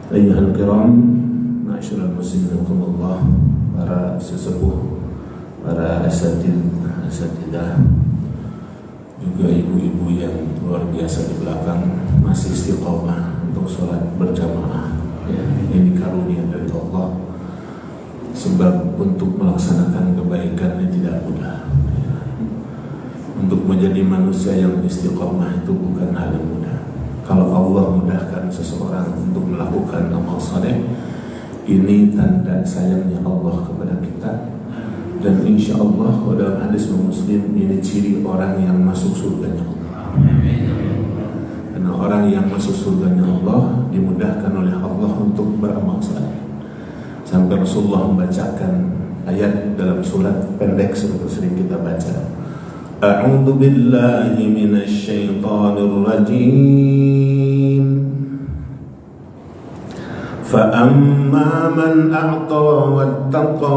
Ayyuhal kiram, ma'asyiral muslimin rahimakumullah, para sesepuh, para asatidzah, juga ibu-ibu yang luar biasa di belakang masih istiqomah untuk sholat berjamaah. Ya, ini karunia dari Allah. Sebab untuk melaksanakan kebaikan ini tidak mudah. Ya. Untuk menjadi manusia yang istiqomah itu bukan hal yang mudah. Kalau Allah mudahkan seseorang untuk melakukan amal saleh, ini tanda sayangnya Allah kepada kita. Dan insya Allah dalam hadis Muslim ini ciri orang yang masuk surganya Allah. Karena orang yang masuk surganya Allah dimudahkan oleh Allah untuk beramal saleh. Sampai Rasulullah membacakan ayat dalam surat pendek seperti sering kita baca. A'udzu billahi minasy syaithanir rajim. Fa amma man a'ta wattaqa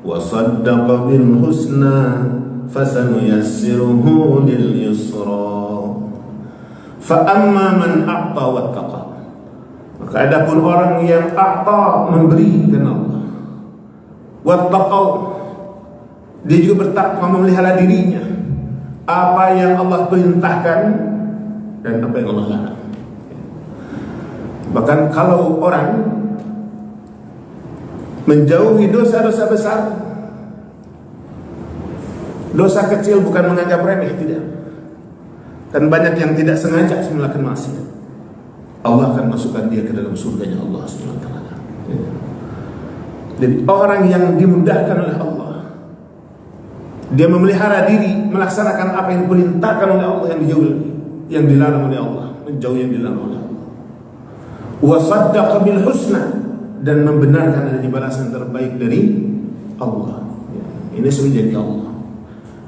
wa saddaqa bil husna fasanuyassiruhu lil yusra. Fa amma man a'ta wattaqa, maka adapun orang yang a'ta, memberi karena Allah, wattaqa, dia juga bertakwa, memelihara dirinya, apa yang Allah perintahkan dan apa yang Allah larang. Bahkan kalau orang menjauhi dosa-dosa besar, dosa kecil bukan menganggap remeh, tidak. Dan banyak yang tidak sengaja melakukan maksiat, Allah akan masukkan dia ke dalam surganya Allah SWT. Jadi orang yang dimudahkan oleh Allah, dia memelihara diri, melaksanakan apa yang diperintahkan oleh Allah, yang dilarang oleh Allah, menjauhi yang dilarang oleh Allah. Wa saddaqa bil husna, dan membenarkan adanya balasan terbaik dari Allah. Ini semenjadi Allah.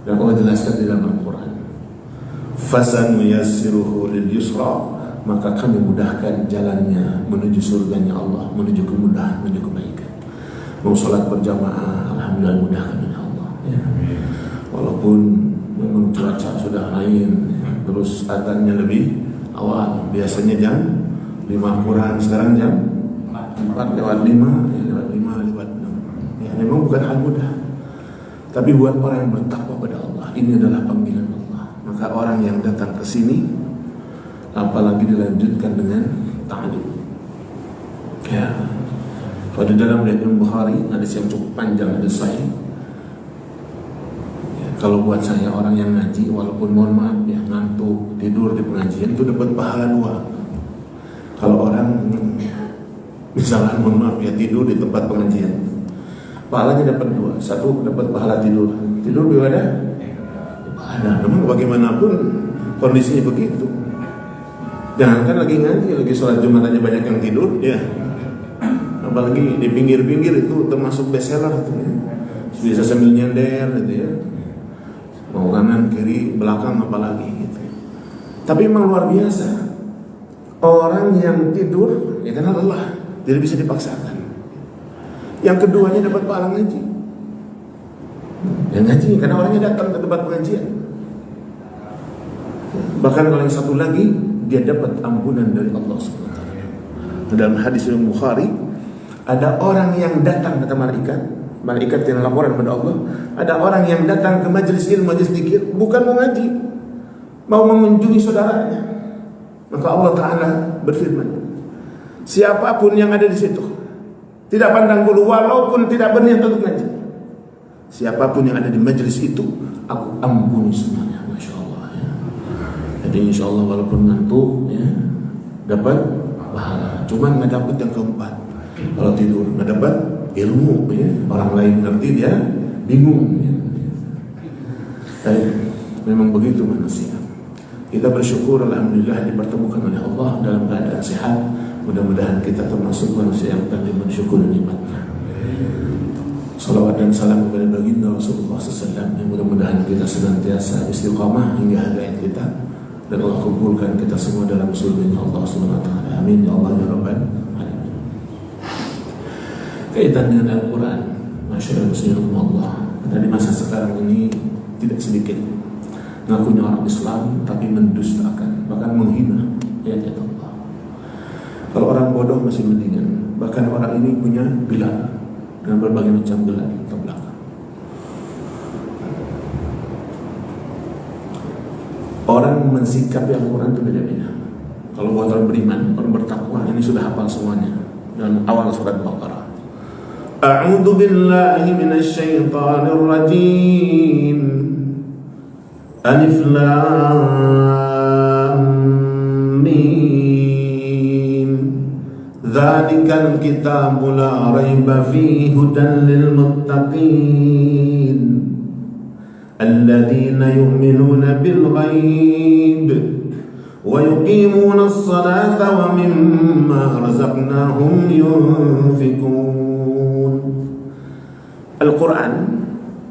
Dan Allah jelaskan di dalam Al-Quran. Fasanuyassiruhu lil yusra, maka kami mudahkan jalannya menuju surganya Allah, menuju kemudahan, menuju kebaikan. Mau sholat berjamaah, alhamdulillah mudahkan oleh Allah. Ya. Walaupun memang cuaca sudah lain, ya. Terus azannya lebih awal, biasanya jam 5 kurang, sekarang jam 4 lewat 5, ya, lewat 5, lewat 6. Ya, memang bukan hal mudah. Tapi buat orang yang bertakwa pada Allah, ini adalah panggilan Allah. Maka orang yang datang ke sini, apalagi dilanjutkan dengan ta'lim. Ya. Pada dalam riwayat Bukhari, hadis yang cukup panjang, hadis sahih. Ya, kalau buat saya orang yang ngaji, walaupun mohon maaf ya, ngantuk, tidur di pengajian itu dapat pahala 2. Kalau orang misalnya mohon maaf ya, tidur di tempat pengajian, pahalanya dapat 2. 1 dapat pahala tidur beribadah. Ada, memang bagaimanapun kondisinya begitu. Jangankan lagi ngaji, lagi sholat Jumat aja banyak yang tidur, ya. Apalagi di pinggir-pinggir itu termasuk bestseller itu, ya. Bisa sambil nyender gitu ya. Mau kanan, kiri, belakang apalagi gitu. Tapi memang luar biasa. Orang yang tidur ya karena lelah, tidak bisa dipaksakan. Yang keduanya dapat pahala ngaji. Yang ngaji karena orangnya datang ke tempat pengajian. Bahkan kalau yang satu lagi, dia dapat ampunan dari Allah SWT. Dalam hadis Bukhari, ada orang yang datang kata malaikat yang laporan kepada Allah, ada orang yang datang ke majelis ilmu, majelis zikir, bukan mau ngaji, mau mengunjungi saudaranya. Maka Allah Ta'ala berfirman, siapapun yang ada di situ, tidak pandang bulu, walaupun tidak berniat untuk ngaji, siapapun yang ada di majelis itu, aku ampuni semuanya. Masya Allah ya. Jadi insya Allah walaupun ngantuk ya, dapat pahala. Cuman nggak dapat yang keempat. Kalau tidur nggak dapat ilmu ya. Orang lain ngerti, dia bingung ya. Tapi memang begitu manusia. Kita bersyukur alhamdulillah dipertemukan oleh Allah dalam keadaan sehat. Mudah-mudahan kita termasuk manusia yang tadi bersyukur nikmatnya. Salawat dan salam kepada baginda Rasulullah SAW, yang mudah-mudahan kita senantiasa istiqamah hingga hari akhir kita, dan Allah kumpulkan kita semua dalam surganya Allah SWT. Amin ya Allah ya Rabbal Alamin. Kaitan dengan Al-Quran, masyaallah muslimin Allah, di masa sekarang ini tidak sedikit ngakunya orang Islam tapi mendustakan, bahkan menghina ayat-ayat Allah. Kalau orang bodoh masih mendingan. Bahkan orang ini punya gelar dengan berbagai macam gelar ke belakang. Orang mensikapi Al-Quran itu beda-beda. Kalau buat orang beriman, orang bertakwa, ini sudah hafal semuanya. Dan awal surat Baqarah. A'udzu billahi minasyaitonir rajim. Alif Lam Mim. Dzalikal kitabu la raiba fihi hudan lil muttaqin. Alladzina yu'minuna bil ghaib wa yuqimuna as-salata wa mimma razaqnahum yunfikun. Al-Quran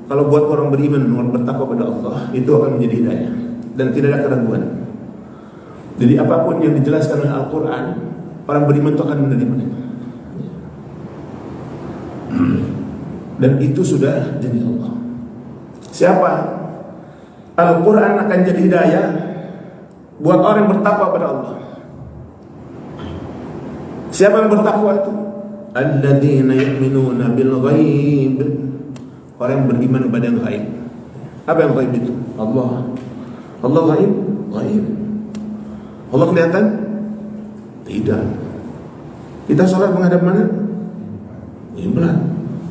kalau buat orang beriman, orang bertakwa pada Allah, itu akan menjadi hidayah dan tidak ada keraguan. Jadi apapun yang dijelaskan oleh Al-Quran, orang beriman itu akan menerimanya. Dan itu sudah jadi Allah. Siapa? Al-Quran akan jadi hidayah buat orang yang bertakwa pada Allah. Siapa yang bertakwa itu? Alladzina yu'minuna bil ghaib. Orang yang beriman kepada yang gaib. Apa yang gaib itu? Allah. Allah gaib? Gaib. Allah kelihatan? Tidak. Kita sholat menghadap mana? Kiblat.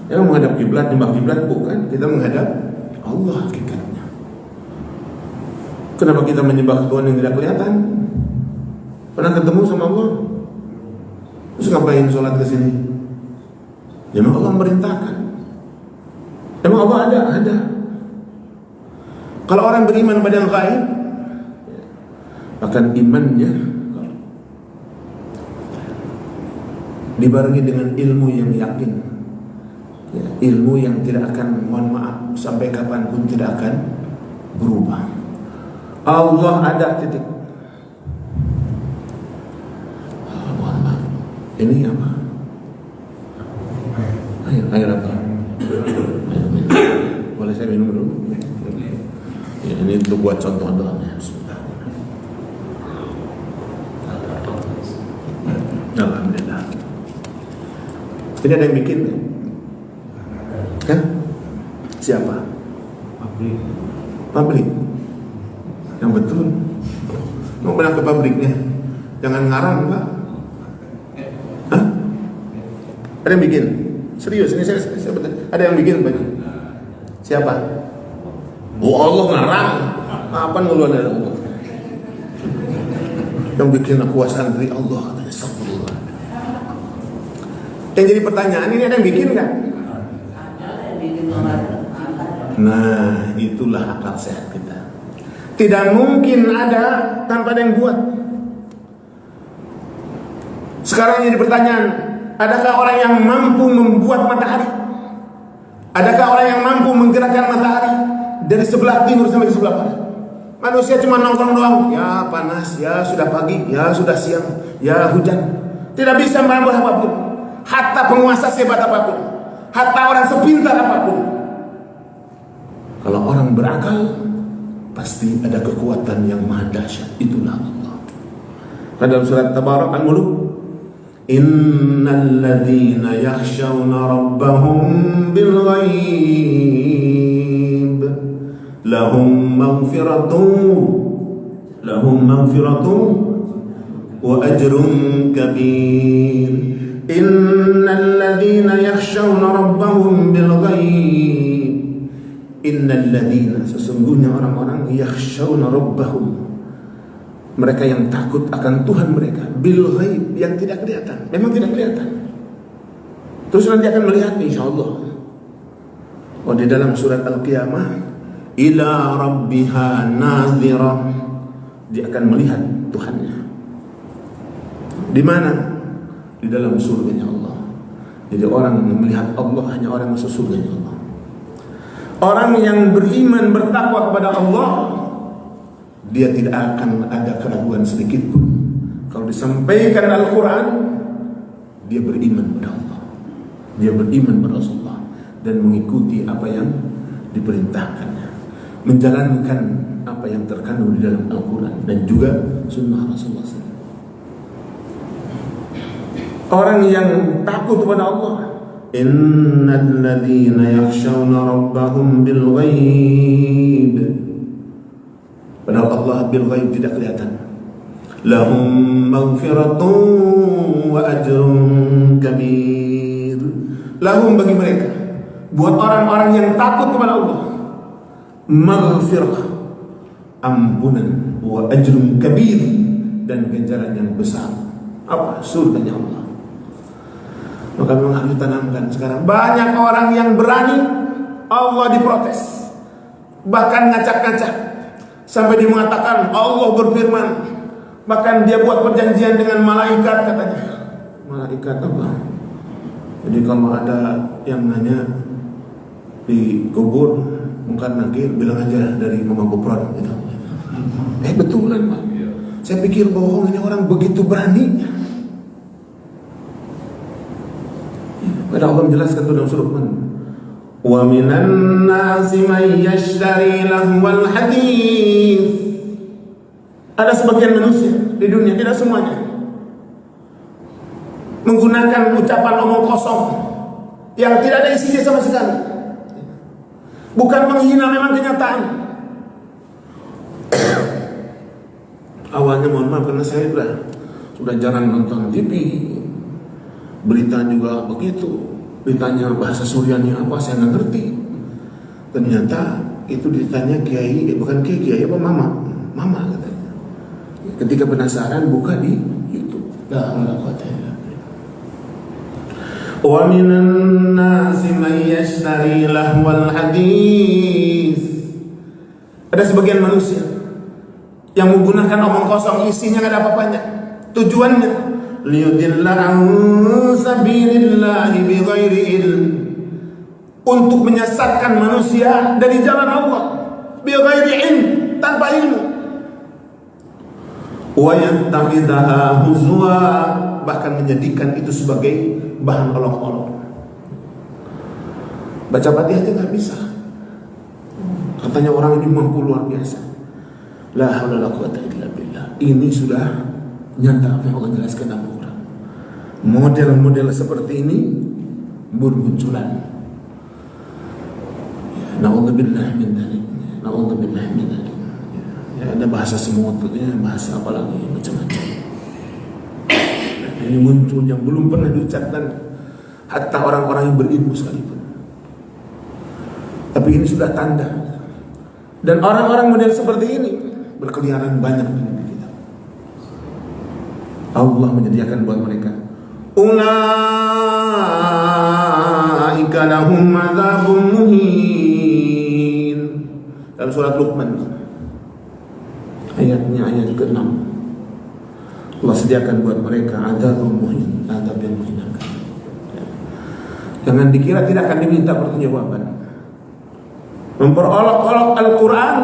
Yang menghadap kiblat, nyembah kiblat bukan. Kita menghadap Allah hakikatnya. Kenapa kita menyembah Tuhan yang tidak kelihatan? Pernah ketemu sama Allah? Terus ngapain sholat ke sini? Ya memang Allah merintahkan. Emang Allah ada? Ada. Kalau orang beriman pada yang gaib, akan imannya dibarengi dengan ilmu yang yakin, ya, ilmu yang tidak akan, mohon maaf, sampai kapanpun tidak akan berubah. Allah ada, titik. Mohon maaf, ini apa? Air apa? Boleh saya minum dulu? Ya, ini untuk buat contoh doang ya. Alhamdulillah. Ini ada yang bikin? Hah? Siapa? Pabrik. Yang betul. Mau pernah ke pabriknya? Jangan ngarang, Pak. Hah? Ada yang bikin? Serius, ini saya betul. Ada yang bikin, Pak? Siapa? Oh, Allah ngarang. Apa ngeluar dari Allah? Yang bikin kekuasaan dari Allah, katanya. Astagfirullah. Yang jadi pertanyaan, ini ada yang bikin nggak? Nah, itulah akal sehat kita. Tidak mungkin ada tanpa ada yang buat. Sekarang jadi pertanyaan, adakah orang yang mampu membuat matahari? Adakah orang yang mampu menggerakkan matahari dari sebelah timur sampai ke sebelah barat? Manusia cuma nongkrong doang. Ya panas, ya sudah pagi, ya sudah siang, ya hujan. Tidak bisa merambah apapun. Hatta penguasa sehebat apapun, hatta orang sepintar apapun. Kalau orang berakal, pasti ada kekuatan yang maha dahsyat. Itulah Allah. Dalam surat Tabarak Al-Muluk, innal ladzina yakhshawna rabbahum bil ghaib lahum maghfiratun wa ajrun kabir. Innal ladzina yakhshawna rabbahum bil ghaib. Innal ladzina, sesungguhnya orang-orang yakhshawna rabbahum, mereka yang takut akan Tuhan mereka, bil ghaib, yang tidak kelihatan. Memang tidak kelihatan. Terus nanti akan melihat insyaallah. Oh, di dalam surat Al-Qiyamah, ila rabbiha nadhirah, dia akan melihat Tuhannya. Di mana? Di dalam surganya Allah. Jadi orang yang melihat Allah hanya orang yang masuk surganya Allah. Orang yang beriman bertakwa kepada Allah, dia tidak akan ada keraguan sedikit pun. Kalau disampaikan Al-Quran, dia beriman pada Allah, dia beriman pada Rasulullah, dan mengikuti apa yang diperintahkannya, menjalankan apa yang terkandung di dalam Al-Quran dan juga Sunnah Rasulullah SAW. Orang yang takut kepada Allah. Innal ladzina yakhshawna rabbahum bil ghaib. Padahal Allah bil ghaib tidak kelihatan. Lahum maghfiratun wa ajrun kabir. Lahum bagi mereka, buat orang-orang yang takut kepada Allah, maghfirah, ampunan, wa ajrun kabir, dan ganjaran yang besar. Apa? Surganya Allah. Maka memang harus ditanamkan sekarang. Banyak orang yang berani Allah diprotes, bahkan ngacak-ngacak, sampai dia mengatakan Allah berfirman. Bahkan dia buat perjanjian dengan malaikat, katanya. Malaikat apa? Jadi kalau ada yang nanya di kubur Mungkar Nakir, bilang aja dari Mama Gopron gitu. Betulan Pak. Saya pikir bohong, ini orang begitu berani. Pada Allah menjelaskan itu dalam surah Luqman. Wa minan nasi may yashtari lahwal hadits. Ada sebagian manusia di dunia, tidak semuanya, menggunakan ucapan omong kosong yang tidak ada isinya sama sekali. Bukan menghina, memang kenyataan. Awalnya mohon maaf karena saya sudah jarang nonton TV. Berita juga begitu. Ditanya bahasa Suryani apa, saya nggak ngerti. Ternyata itu ditanya kiai, bukan kiai apa mama katanya. Ketika penasaran buka di YouTube. Wa minan nasi may yashtari lahwal hadis. Ada sebagian manusia yang menggunakan omong kosong, isinya nggak ada apa-apanya. Tujuannya liyudilla an sabilillahi bighairi ilm, untuk menyesatkan manusia dari jalan Allah, bighairi ilm, tanpa ilmu. Wa yattakhidhaha huzwa, bahkan menjadikan itu sebagai bahan olok-olok. Baca Fatihah aja nggak bisa. Katanya orang ini mampu luar biasa. La haula wala quwwata illa billah. Ini sudah nyata apa yang Allah jelaskan dalam Al-Quran. Model-model seperti ini bermunculan. Na'udzubillah min dzalik. Na'udzubillah min dzalik. Ya, ada bahasa semut, bahasa apa lagi, macam-macam. Ini muncul yang belum pernah diucapkan hatta orang-orang yang berilmu sekalipun. Tapi ini sudah tanda. Dan orang-orang model seperti ini berkeliaran banyak di negeri kita. Allah menyediakan buat mereka. Ulaika lahum adzabun muhin. Dalam surat Luqman, ayatnya ayat ke-6. Allah sediakan buat mereka adzabun muhin, azab yang menghinakan. Jangan dikira tidak akan diminta pertanggungjawaban. Memperolok-olok Al-Quran,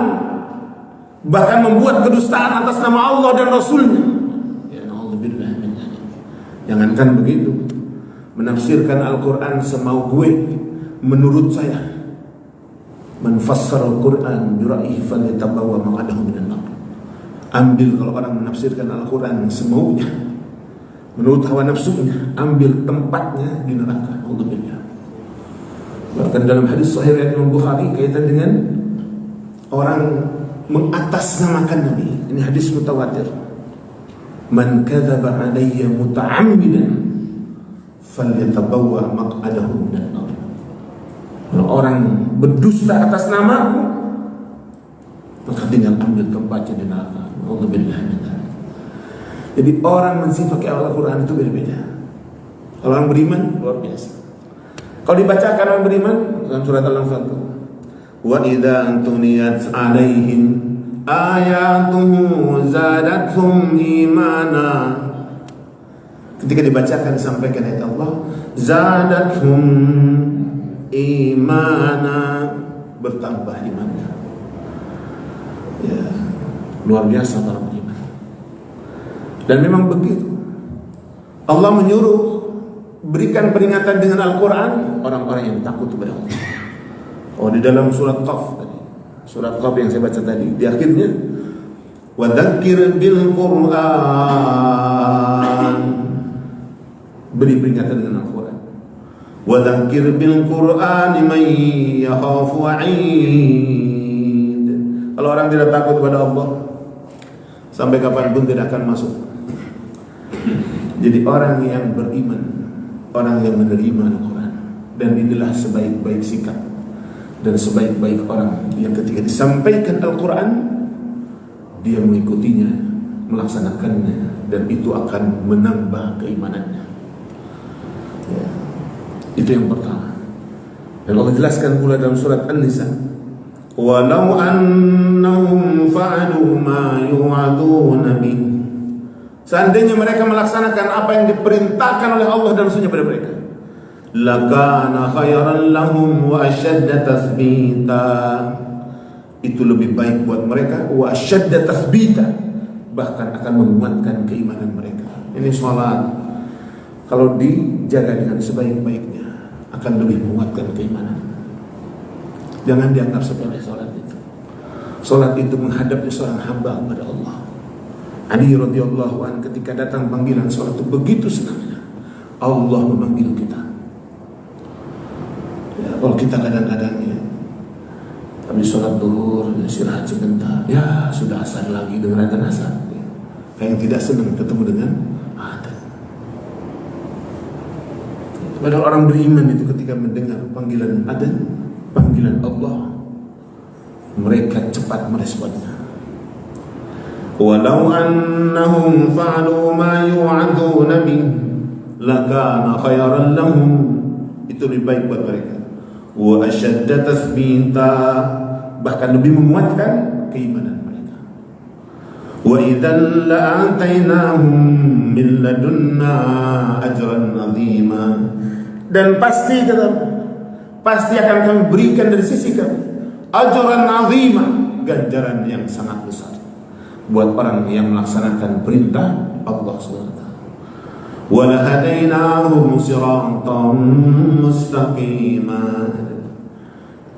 bahkan membuat kedustaan atas nama Allah dan Rasulnya. Ya na'udzubillah min dzalik. Jangankan begitu, menafsirkan Al-Quran semau gue, menurut saya. Man fassara Al-Quran bi ra'yihi falyatabawwa maq'adahu minan nar. Ambil, kalau orang menafsirkan Al-Quran semaunya, menurut hawa nafsunya, ambil tempatnya di neraka. Alhamdulillah. Bahkan dalam hadis sahih riwayat Imam Bukhari kaitan dengan orang mengatasnamakan Nabi. Ini hadis mutawatir. Man kadzaba alayya muta'ammidan falyatabawwa maq'adahu minan nar. Kalau orang berdusta atas namaku, maka tinggal ambil tempatnya di neraka. Alhamdulillah. Jadi orang mensifati Al-Quran itu beda-beda. Kalau orang beriman luar biasa. Kalau dibacakan orang beriman dalam surat Al-Anfal, wa idza antuniyat alaihim ayatuhu zadatuhum imana. Ketika dibacakan disampaikan ayat Allah, zadatuhum imana, bertambah imannya. Ya, luar biasa para beriman. Dan memang begitu. Allah menyuruh berikan peringatan dengan Al-Quran orang-orang yang takut kepada Allah. Oh, di dalam surat Qaf tadi, surat Qaf yang saya baca tadi, di akhirnya wa dzakir bil Qur'an beri peringatan dengan Al-Quran. Wa dzakir bil Qur'ani man yakhafu wa'id. Kalau orang tidak takut kepada Allah, sampai kapanpun tidak akan masuk. Jadi orang yang beriman, orang yang menerima Al-Quran, dan inilah sebaik-baik sikap dan sebaik-baik orang yang ketika disampaikan Al-Quran dia mengikutinya, melaksanakannya, dan itu akan menambah keimanannya. Ya. Itu yang pertama. Dan Allah jelaskan pula dalam surat An-Nisa, walau annahum fa'alu ma yu'aduna bih. Seandainya mereka melaksanakan apa yang diperintahkan oleh Allah dan Rasulnya pada mereka, lakana khairan lahum wa ashadda tathbita. Itu lebih baik buat mereka, wa ashadda tathbita, bahkan akan menguatkan keimanan mereka. Ini salat kalau dijaga dengan sebaik-baiknya akan lebih menguatkan keimanan. Jangan dianggap sepele salat itu. Salat itu menghadapnya seorang hamba kepada Allah. Ali radhiyallahu an ketika datang panggilan salat itu begitu senangnya. Allah memanggil kita. Ya, kalau kita kadang-kadang ya, habis sholat duhur, istirahat sebentar, ya sudah asar lagi, dengarkan asar. Ya. Kayak yang tidak senang ketemu dengan adzan. Padahal orang beriman itu ketika mendengar panggilan adzan, panggilan Allah, mereka cepat meresponnya. Walau annahum fa'alu ma yu'aduna bih lakana khairan lahum. Itu lebih baik buat mereka. Wa ashadda tathbita, bahkan lebih menguatkan keimanan mereka. Wa idzan la'atainahum min ladunna ajran 'azima. Dan pasti akan kami berikan dari sisi kami ajran 'azima, ganjaran yang sangat besar buat orang yang melaksanakan perintah Allah SWT. Wa lahadainahum siratan mustaqima.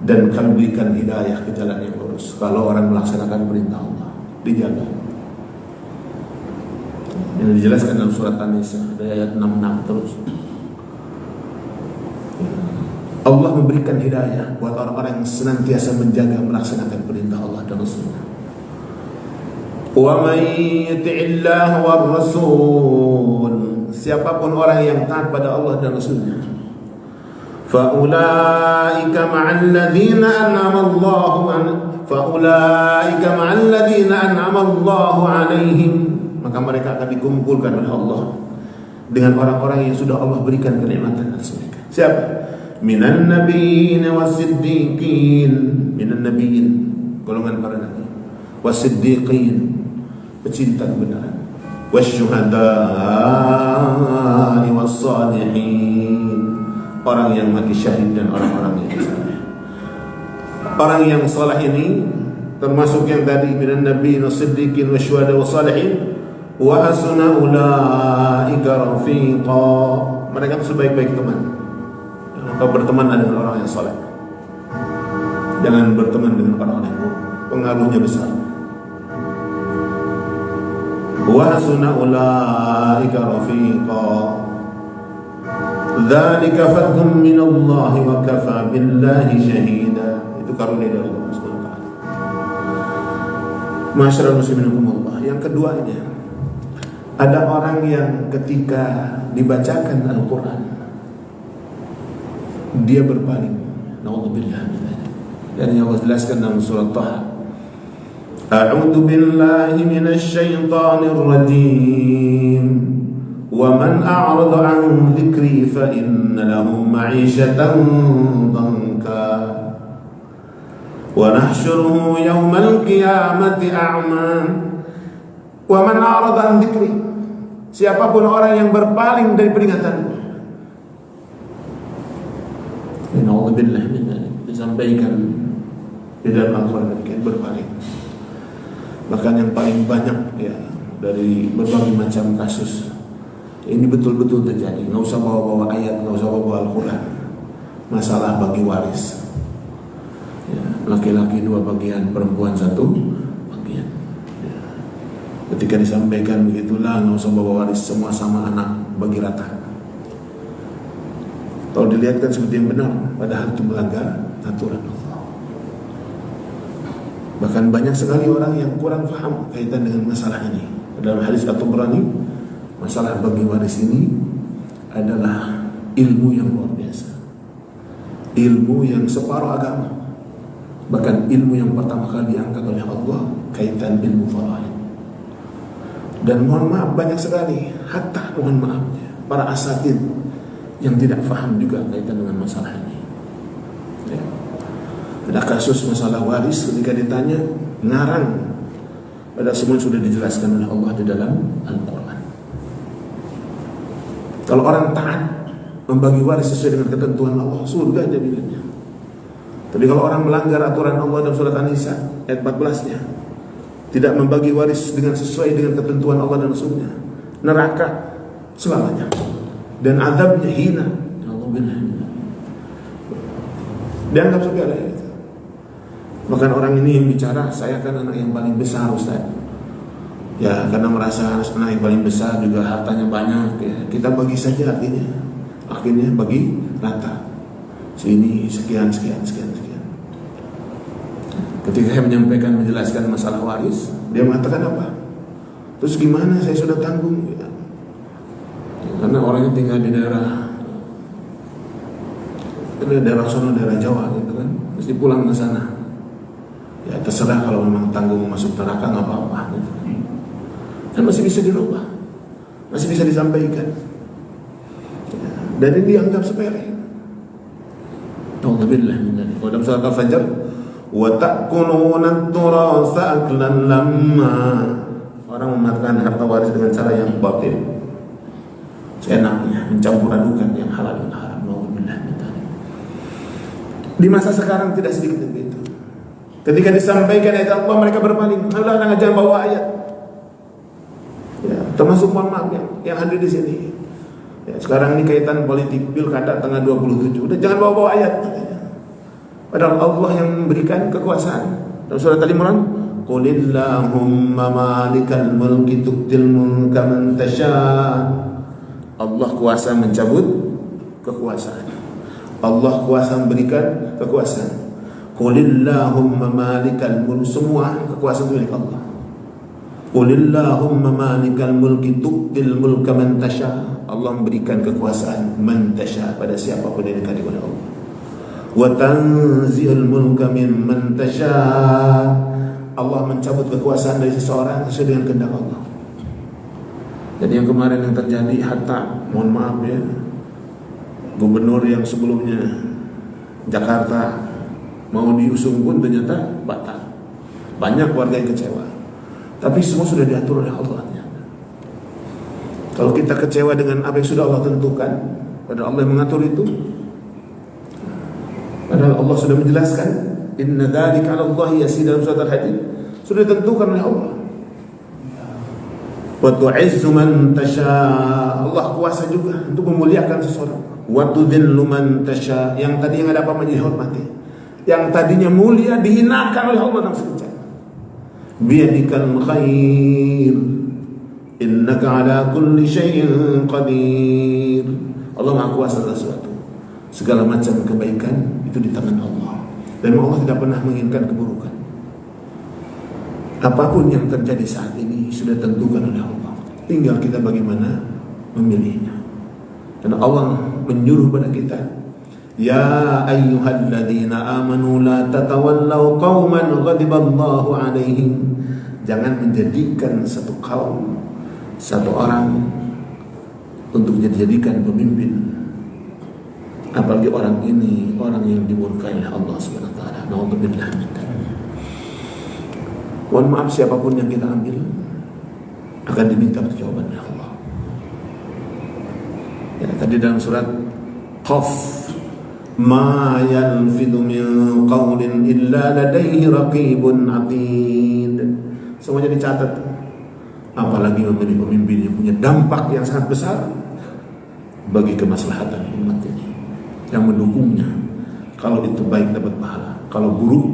Dan kami berikan hidayah ke jalan yang lurus kalau orang melaksanakan perintah Allah, dijaga. Ini dijelaskan dalam surat An-Nisa ayat 66 terus. Allah memberikan hidayah buat orang-orang yang senantiasa menjaga melaksanakan perintah Allah dan Rasulnya. Wa man yuti'illah war rasul, siapapun orang yang taat pada Allah dan Rasulnya, fa ulaika ma'al ladzina an'ama Allahu 'alaihim, maka mereka akan dikumpulkan oleh Allah dengan orang-orang yang sudah Allah berikan kenikmatan atas mereka. Siapa? Minan nabiyyin was-siddiqin, minan nabiyyin, golongan para nabi, was-siddiqin, pecinta kebenaran, wasyuhada'i was-salihin, orang yang mati syahid dan orang-orang yang saleh. Orang yang saleh ini termasuk yang tadi minan nabiyyin was-siddiqin wasyuhada'i was-salihin, wa hasuna ulaika rafiqa. Mereka itu sebaik-baik teman. Kau berteman dengan orang yang saleh. Jangan berteman dengan orang yang pengaruhnya besar. Wa hasuna ulaika rafiqa. Dzalika fadlun min Allah wa kafa billahi shahida. Itu karunia dari Allah SWT. Masyarul muslimin Allah. Yang keduanya, ada orang yang ketika dibacakan Al-Quran dia berpaling. Na'udzubillah. Dan yang Allah jelaskan dalam surat Taha, a'udzu billahi minasy syaithanir rajim. Wa man a'rada 'an dzikri fa inna lahu ma'isyatan dhanka wa nahsyuruhu yaumal qiyamati a'ma. Wa man a'rada 'an dzikri, siapapun orang yang berpaling dari peringatanku, na'udzubillah min dzalik, disampaikan di dalam Al-Quran demikian, berpaling. Bahkan yang paling banyak ya dari berbagai macam kasus ini betul-betul terjadi. Nggak usah bawa-bawa ayat, nggak usah bawa Al-Quran. Masalah bagi waris. Ya, laki-laki 2 bagian, perempuan 1 bagian. Ya. Ketika disampaikan begitulah, nggak usah bawa waris, semua sama anak, bagi rata. Kalau dilihatkan seperti yang benar, padahal itu melanggar aturan Allah. Bahkan banyak sekali orang yang kurang paham kaitan dengan masalah ini. Dalam hadis At-Tabrani, masalah bagi waris ini adalah ilmu yang luar biasa, ilmu yang separuh agama. Bahkan ilmu yang pertama kali diangkat oleh Allah kaitan ilmu faraid. Dan mohon maaf banyak sekali, hatta mohon maafnya para asatid yang tidak faham juga kaitan dengan masalah ini. Ya. Ada kasus masalah waris ketika ditanya ngarang, padahal semua sudah dijelaskan oleh Allah di dalam Al-Quran. Kalau orang taat membagi waris sesuai dengan ketentuan Allah, surga jaminannya. Tapi kalau orang melanggar aturan Allah dalam surat An-Nisa ayat 14-nya, tidak membagi waris dengan sesuai dengan ketentuan Allah dan Rasulnya, neraka selamanya dan azabnya hina. Dianggap sepele. Bahkan orang ini yang bicara, saya kan anak yang paling besar Ustaz. Ya karena merasa anak yang paling besar juga hartanya banyak ya. Kita bagi saja artinya. Akhirnya bagi rata. Sini sekian. Ketika saya menyampaikan, menjelaskan masalah waris, dia mengatakan apa? Terus gimana saya sudah tanggung ya. Karena orangnya tinggal di daerah sana, daerah Jawa gitu kan, mesti pulang ke sana. Ya terserah, kalau memang tanggung masuk neraka nggak apa-apa gitu. Dan masih bisa dirubah, masih bisa disampaikan ya. Dan ini dianggap sepele. Alhamdulillah. Dalam surat Al-Fajr, wa ta'kuluna at-turasa aklan lamma, orang memakan harta waris dengan cara yang batil, seenaknya, mencampur adukan yang halal dan haram. Di masa sekarang tidak sedikit begitu. Ketika disampaikan ayat Allah, mereka berpaling. Allah jangan bawa ayat. Ya, termasuk mohon maaf yang hadir di sini. Ya, sekarang ini kaitan politik pilkada tanggal 27. Udah jangan bawa ayat. Padahal Allah yang memberikan kekuasaan. Dalam surat Al-Imran, qulillahumma malikal mulki tu'til mulka man tasha. Allah kuasa mencabut kekuasaan. Allah kuasa memberikan kekuasaan. Qulillahumma malikal mulk, semua kekuasaan milik Allah. Qulillahumma malikal mulki tu'til mulka man tasha. Allah memberikan kekuasaan man tasha pada siapapun yang dikehendaki oleh Allah. Wa tanzilul mulka mimman tasha. Allah mencabut kekuasaan dari seseorang sesuai dengan kehendak Allah. Jadi yang kemarin yang terjadi, hatta mohon maaf ya, gubernur yang sebelumnya Jakarta mau diusung pun ternyata batal. Banyak warga yang kecewa. Tapi semua sudah diatur oleh Allah. Kalau kita kecewa dengan apa yang sudah Allah tentukan, padahal Allah yang mengatur itu, padahal Allah sudah menjelaskan, inna dzalika 'ala Allah yasir, dalam surat Al-Hadid sudah ditentukan oleh Allah. Wa tu'izzu man tasha, Allah kuasa juga untuk memuliakan seseorang. Wa tudhillu man tasha, yang tadi yang ada apa menjadi hormati, yang tadinya mulia dihinakan oleh Allah dalam sekejap. Biyadikal khair innaka ala kulli syai'in qadir. Allah Maha Kuasa atas sesuatu. Segala macam kebaikan itu di tangan Allah. Dan Allah tidak pernah menginginkan keburukan. Apapun yang terjadi saat ini sudah tentukan oleh Allah. Tinggal kita bagaimana memilihnya. Dan Allah menyuruh pada kita, ya ayyuhalladzina amanu la tatawallaw qauman ghadiballahu alaihim. Jangan menjadikan satu kaum, satu orang untuk dijadikan pemimpin, apalagi orang ini orang yang dimurkai oleh Allah Subhanahu wa taala. Nauzubillah min dzalik. Mohon maaf, siapapun yang kita ambil akan diminta perjawaban oleh Allah. Ya, tadi dalam surat Qaf, ma yalfidu min qawlin illa ladaihi raqibun atid. Semuanya dicatat. Apalagi memilih pemimpin yang punya dampak yang sangat besar bagi kemaslahatan umat ini, yang mendukungnya. Kalau itu baik dapat pahala, kalau buruk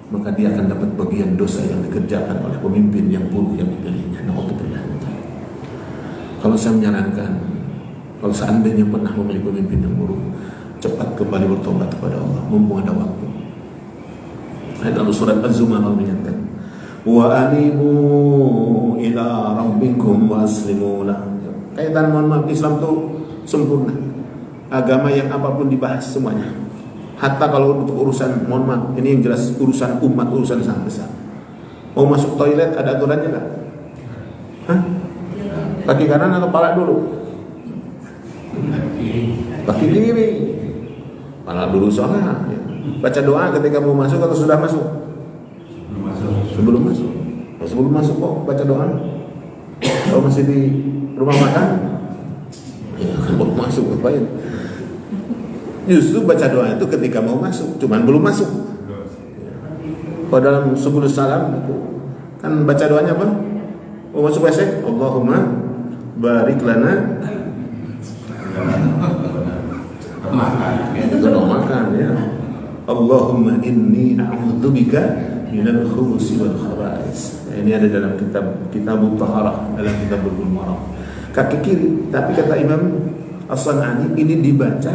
maka dia akan dapat bagian dosa yang dikerjakan oleh pemimpin yang buruk yang dipilihnya. Nauzubillah. Kalau saya menyarankan Kalau seandainya pernah memiliki pemimpin yang buruk, cepat kembali bertobat kepada Allah, mumpung ada waktu. Ayat surat Az-Zumar menyatakan, wa anibu ila rabbikum waslimu lah. Kaitan mohon maaf, Islam itu sempurna. Agama yang apapun dibahas semuanya. Hatta kalau untuk urusan, mohon maaf, ini yang jelas urusan umat, urusan sangat besar. Mau masuk toilet ada aturannya nggak? Hah? Kaki kanan atau kepala dulu? Kaki kiri. Kepala dulu soalnya. Baca doa ketika mau masuk atau sudah masuk? Sebelum masuk. Sebelum masuk kok baca doa. Kalau masih di rumah makan, ya kan baru masuk ngapain? Justru baca doa itu ketika mau masuk, cuman belum masuk. Pada dalam sebelum salam kan baca doanya apa? Mau masuk WC, Allahumma barik lana. Itu doa makan ya. Allahumma inni a'udzubika minal khubuthi wal khaba'is. Ini ada dalam kitab Taharah, dalam kitab Bulughul Maram. Kaki kiri, tapi kata Imam As-San'ani ini dibaca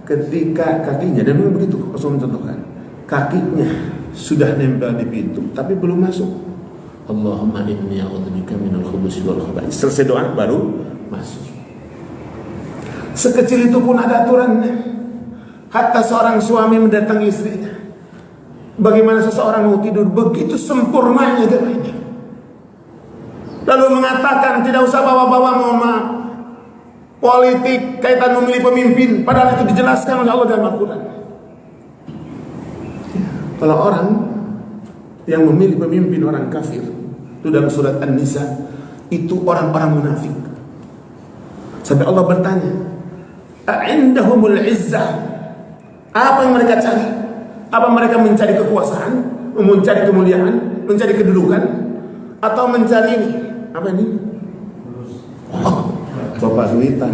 ketika kakinya, dan memang begitu Rasul mencontohkan. Kakinya sudah nempel di pintu tapi belum masuk. Allahumma inni a'udzubika minal khubuthi wal khaba'is. Selesai doa baru masuk. Sekecil itu pun ada aturannya. Hatta seorang suami mendatangi istrinya, bagaimana seseorang mau tidur, begitu sempurnanya doanya. Lalu mengatakan tidak usah bawa-bawa mohon maaf politik kaitan memilih pemimpin, padahal itu dijelaskan oleh Allah dalam Al-Quran. Kalau orang yang memilih pemimpin orang kafir, itu dalam surat An-Nisa, itu orang-orang munafik. Sampai Allah bertanya, a'indahumul izzah, apa yang mereka cari? Apa mereka mencari kekuasaan, mencari kemuliaan, mencari kedudukan, atau mencari ini? Apa ini? Oh, coba duitan.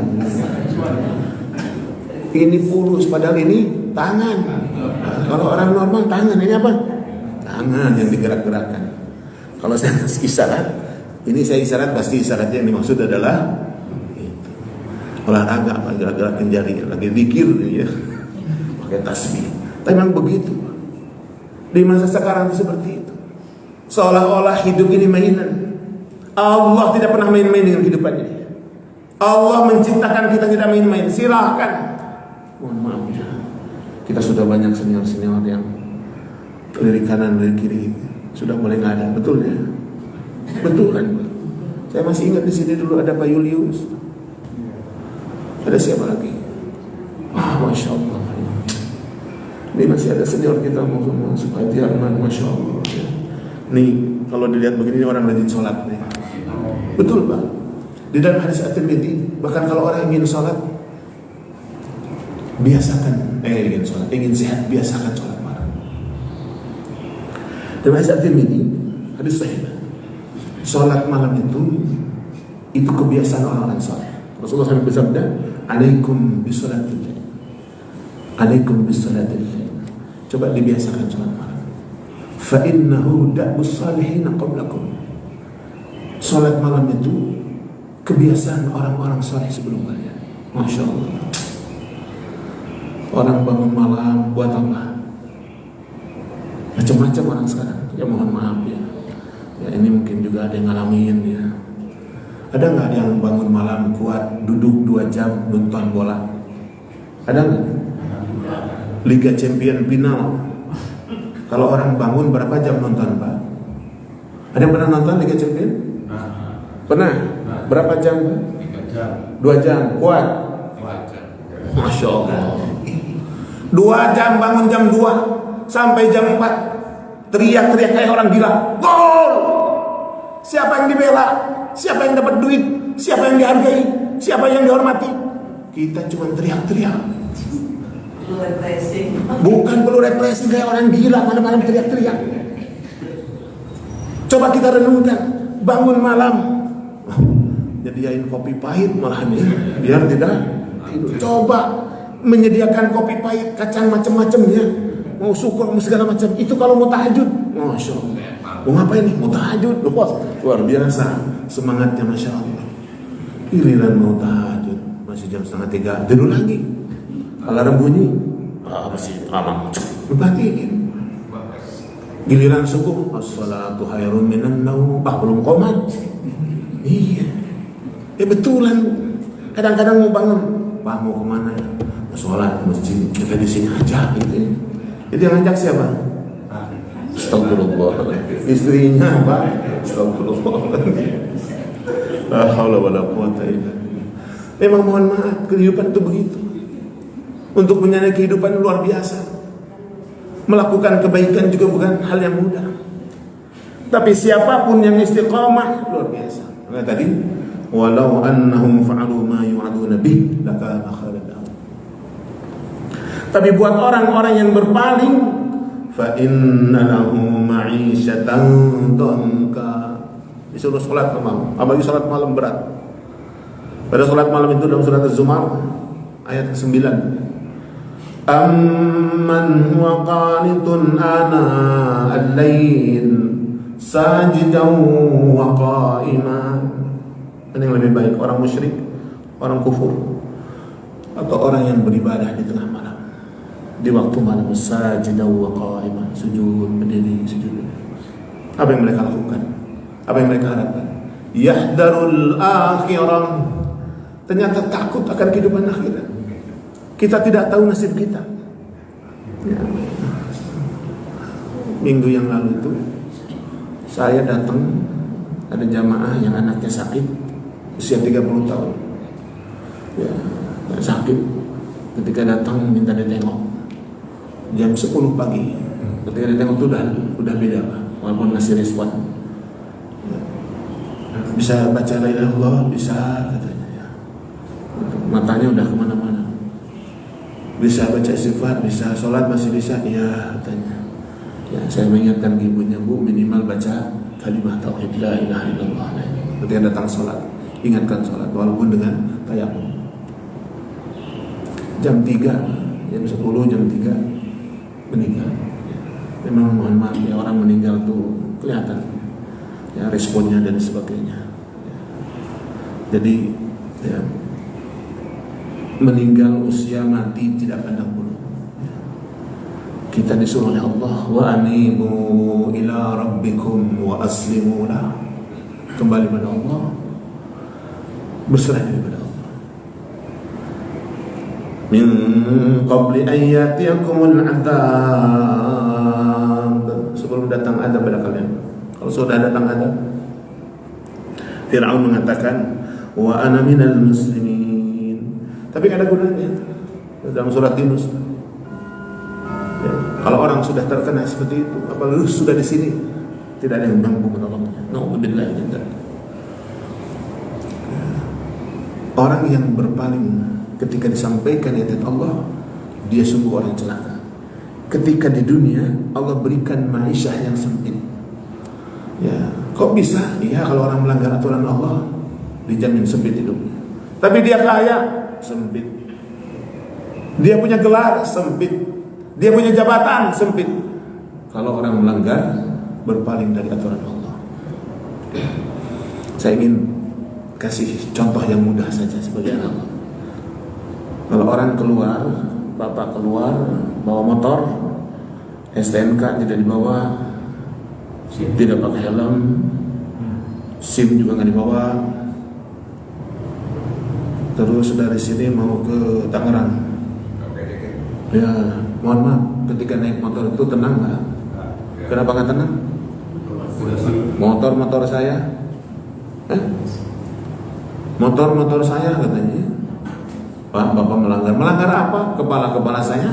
Ini fulus, padahal ini tangan. Kalau orang normal tangan, ini apa? Tangan yang digerak-gerakkan. Kalau saya isyarat, ini saya isyarat, pasti isyaratnya yang dimaksud adalah olahraga, apa gerak-gerakin jari, lagi zikir ya. Pakai tasbih. Tapi memang begitu. Di masa sekarang itu seperti itu. Seolah-olah hidup ini mainan. Allah tidak pernah main-main dengan kehidupan ini. Allah menciptakan kita tidak main-main. Silakan. Mohon maaf ya. Kita sudah banyak senior-senior yang dari kanan dari kiri sudah mulai nggak ada. Betul ya? Betul kan? Saya masih ingat di sini dulu ada Pak Julius. Ada siapa lagi? Masya Allah. Ini masih ada senior kita mau masuk Haji Arman, Masya Allah ya. Nih kalau dilihat begini orang rajin sholat nih. Betul Pak. Di dalam hadis At-Tirmidzi, bahkan kalau orang ingin sholat, biasakan ingin sehat, biasakan sholat malam. Dalam hadis At-Tirmidzi, hadis sahih, sholat malam itu kebiasaan orang-orang saleh. Rasulullah SAW bersabda, alaikum bisolatil lail, alaikum bisolatil lail. Coba dibiasakan sholat malam. Fa innahu da'bus salihin qablakum. Sholat malam itu kebiasaan orang-orang saleh sebelum kalian. Masya Allah. Orang bangun malam buat apa? Macam-macam orang sekarang. Ya mohon maaf ya. Ya ini mungkin juga ada yang ngalamin ya. Ada nggak yang bangun malam kuat duduk 2 jam nonton bola? Ada nggak? Liga Champion final. Kalau orang bangun berapa jam nonton Pak? Ada yang pernah nonton Liga Champion? Pernah? Berapa jam? 3 jam. 2 jam. Kuat? 2 jam. Masya Allah. 2 jam, bangun jam 2 sampai jam 4 teriak-teriak kayak orang gila. Gol! Siapa yang dibela? Siapa yang dapat duit? Siapa yang dihargai? Siapa yang dihormati? Kita cuma teriak-teriak. Bukan perlu represi kayak orang gila malam-malam teriak-teriak. Coba kita renungkan, bangun malam nyediain kopi pahit malahan ya, biar tidak tidur. Coba menyediakan kopi pahit, kacang macam-macam ya, mau syukur mau segala macam. Itu kalau mau tahajud, Masya Allah. Mau ngapain nih? Mau tahajud, luar biasa semangatnya, Masya Allah. Giliran mau tahajud masih jam 2:30, tidur lagi. Alarm bunyi, masih lama, dibatiin. Giliran subuh, as-salatu khairun minan naum, belum qomat. Iya, betulan. Kadang-kadang mau bangun, mau kemana? Mau sholat masjid, kita di sini aja gitu. Itu yang ngajak siapa? Astagfirullah. Istrinya apa? Astagfirullah. La haula wala quwata illa billah. Memang mohon maaf, kehidupan itu begitu. Untuk menyadari kehidupan luar biasa. Melakukan kebaikan juga bukan hal yang mudah. Tapi siapapun yang istiqamah luar biasa. Karena tadi, walau annahum fa'alu ma yu'aduna bih lakana khairan lahum. Tapi buat orang-orang yang berpaling, fa inna lahum ma'isyatan dhanka. Disuruh sholat malam, apalagi sholat malam berat. Pada sholat malam itu dalam surat Az-Zumar ayat ke-9, amman huwa qanitun ana al-lail sajidan wa qa'iman. Ini yang lebih baik, orang musyrik, orang kufur, atau orang yang beribadah di tengah malam, di waktu malam, sajidan wa qa'iman, sujud, berdiri, sujud. Apa yang mereka lakukan? Apa yang mereka harapkan? Yahdarul akhirah, ternyata takut akan kehidupan akhirat. Kita tidak tahu nasib kita. Ya. Minggu yang lalu itu saya datang, ada jamaah yang anaknya sakit, usia 30 tahun. Ya, sakit. Ketika datang minta ditengok jam 10 pagi. Ketika ditengok itu udah beda, Pak. Walaupun ngasih respon. Ya. Bisa baca la ilaha illallah, bisa katanya. Ya. Matanya udah kemana-mana. Bisa baca istighfar, bisa sholat masih bisa, iya katanya. Ya, saya mengingatkan ibunya, Bu, minimal baca kalimat tauhid la ilaha illallah. Ketika datang sholat, ingatkan sholat walaupun dengan tayamum. Jam 3, jam 10, jam 3 meninggal. Memang mohon maaf ya, orang meninggal tuh kelihatan ya responnya dan sebagainya. Jadi ya, meninggal usia mati tidak pandang bulu. Kita disuruh oleh Allah, wa anibu ila rabbikum wa aslimu lah. Kembali pada Allah, berserah diri pada Allah. Min qabli an yatiyakumul adab, sebelum datang adab pada kalian. Kalau sudah datang adab, Fir'aun mengatakan, wa ana minal muslimin. Tapi ada gunanya dalam surat Yunus. Ya, kalau orang sudah terkena seperti itu, apalagi sudah di sini, tidak ada yang mampu menolongnya. Nauzubillah min dzalik. Orang yang berpaling ketika disampaikan ayat Allah, dia sungguh orang celaka. Ketika di dunia Allah berikan ma'isyah yang sempit. Ya, kok bisa? Iya, kalau orang melanggar aturan Allah dijamin sempit hidupnya. Tapi dia kaya, sempit. Dia punya gelar, sempit. Dia punya jabatan, sempit. Kalau orang melanggar, berpaling dari aturan Allah. Saya ingin kasih contoh yang mudah saja sebagai anak. Kalau orang keluar, bapak keluar bawa motor, STNK tidak dibawa, tidak pakai helm, SIM juga nggak dibawa. Terus dari sini mau ke Tangerang. Ya, mohon maaf, ketika naik motor itu tenang nggak? Kenapa nggak tenang? Motor saya, motor saya katanya. Pak, bapak melanggar apa? Kepala saya?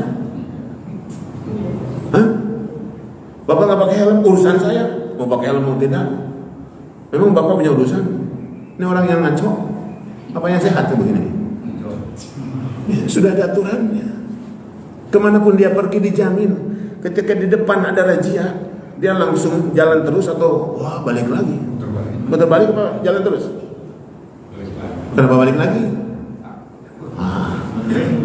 Bapak nggak pakai helm, urusan saya. Mau pakai helm mau tidak? Memang bapak punya urusan? Ini orang yang ngaco. Apa yang sehat begini? Ya, sudah ada aturannya. Kemanapun dia pergi dijamin. Ketika di depan ada razia, dia langsung jalan terus atau balik lagi? Betul balik apa jalan terus? Kenapa balik lagi?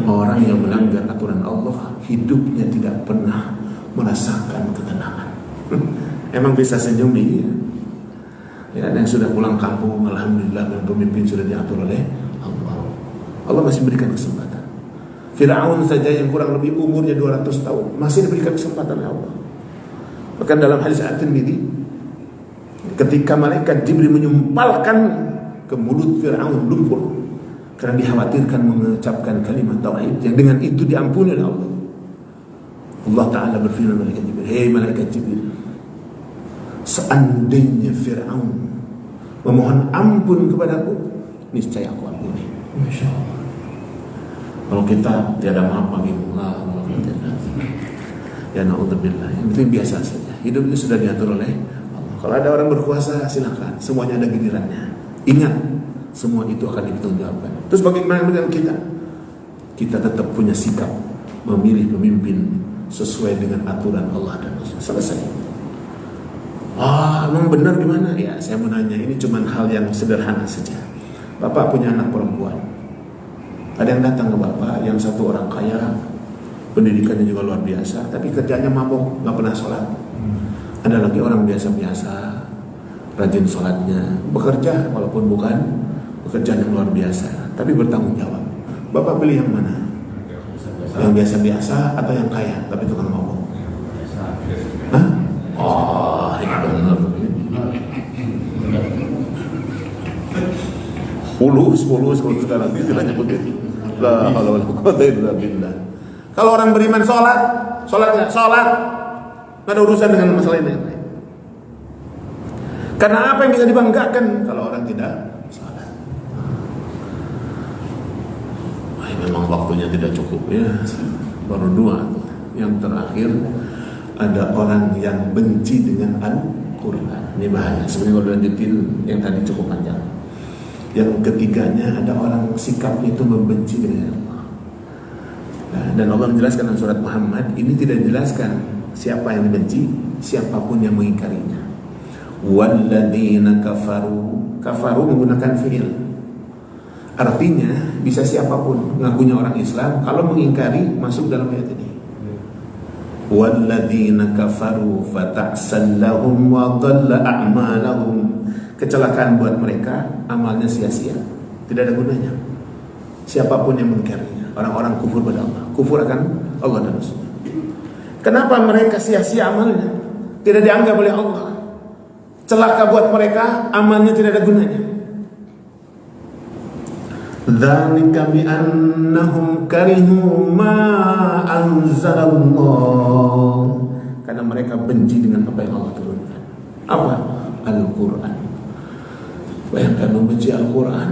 Orang yang melanggar aturan Allah, hidupnya tidak pernah merasakan ketenangan. Emang bisa senyum dia? Ya, yang sudah pulang kampung, alhamdulillah, dan pemimpin sudah diatur oleh Allah. Allah masih berikan kesempatan. Fir'aun saja yang kurang lebih umurnya 200 tahun masih diberikan kesempatan oleh Allah. Bahkan dalam hadis At-Tirmidzi, ketika malaikat Jibril menyumpalkan ke mulut Fir'aun lumpur karena dikhawatirkan mengucapkan kalimat tauhid yang dengan itu diampuni oleh Allah. Allah Ta'ala berfirman malaikat Jibril, "Hei malaikat Jibril, seandainya Fir'aun memohon ampun kepadaku, niscaya aku ampuni." Masya Allah. Kalau kita tiada maaf bagi Allah, ya na'udzubillah. Yang penting biasa saja. Hidup itu sudah diatur oleh Allah. Kalau ada orang berkuasa, silakan. Semuanya ada gilirannya. Ingat, semua itu akan dipertanggungjawabkan. Terus bagaimana dengan kita? Kita tetap punya sikap memilih pemimpin sesuai dengan aturan Allah dan Rasul. Selesai. Memang benar gimana? Ya, saya mau nanya. Ini cuma hal yang sederhana saja. Bapak punya anak perempuan. Ada yang datang ke bapak, yang satu orang kaya, pendidikannya juga luar biasa, tapi kerjanya mabok, nggak pernah sholat. Ada lagi orang biasa-biasa, rajin sholatnya, bekerja walaupun bukan pekerjaan yang luar biasa, tapi bertanggung jawab. Bapak pilih yang mana? Yang biasa-biasa atau yang kaya tapi tukang mabok? Hah? Oh, ini benar. 10 sekarang kita nyebutin. La haula wala quwwata illa billah. Kalau orang beriman sholat nggak sholat, nggak ada urusan dengan masalah ini. Karena apa yang bisa dibanggakan kalau orang tidak sholat? Memang waktunya tidak cukup ya. Baru 2. Yang terakhir, ada orang yang benci dengan Al-Quran. Ini bahaya. Sebenarnya kalau lanjutin yang tadi cukup panjang. Yang ketiganya, ada orang sikapnya itu membenci dengan Allah. Dan Allah menjelaskan dalam surat Muhammad, ini tidak dijelaskan siapa yang dibenci, siapapun yang mengingkarinya. Walladzina kafaru menggunakan fi'il. Artinya bisa siapapun ngakunya orang Islam, kalau mengingkari masuk dalam ayat ini. Walladzina kafaru fata'sal lahum wa dhalla a'malahum. Kecelakaan buat mereka, amalnya sia-sia, tidak ada gunanya. Siapapun yang mengingkarinya, orang-orang kufur pada Allah, kufur akan Allah dan Rasul. Kenapa mereka sia-sia amalnya? Tidak dianggap oleh Allah. Celaka buat mereka, amalnya tidak ada gunanya. Dzalika bi annahum karihu ma anzalallah. Karena mereka benci dengan apa yang Allah turunkan. Apa? Al-Quran. Bayangkan membenci Al-Quran.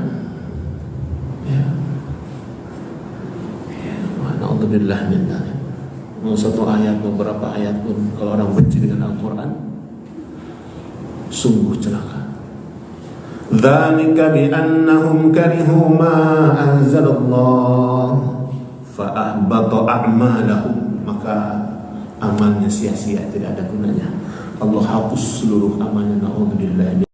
Ya. Na'udzubillah min dzalik. Mau satu ayat, beberapa ayat pun kalau orang benci dengan Al-Quran, sungguh celaka. Dzalika bi annahum karihu ma anzalallah fa ahbata a'malahum. Maka amalnya sia-sia, tidak ada gunanya. Allah hapus seluruh amalnya. Na'udzubillah.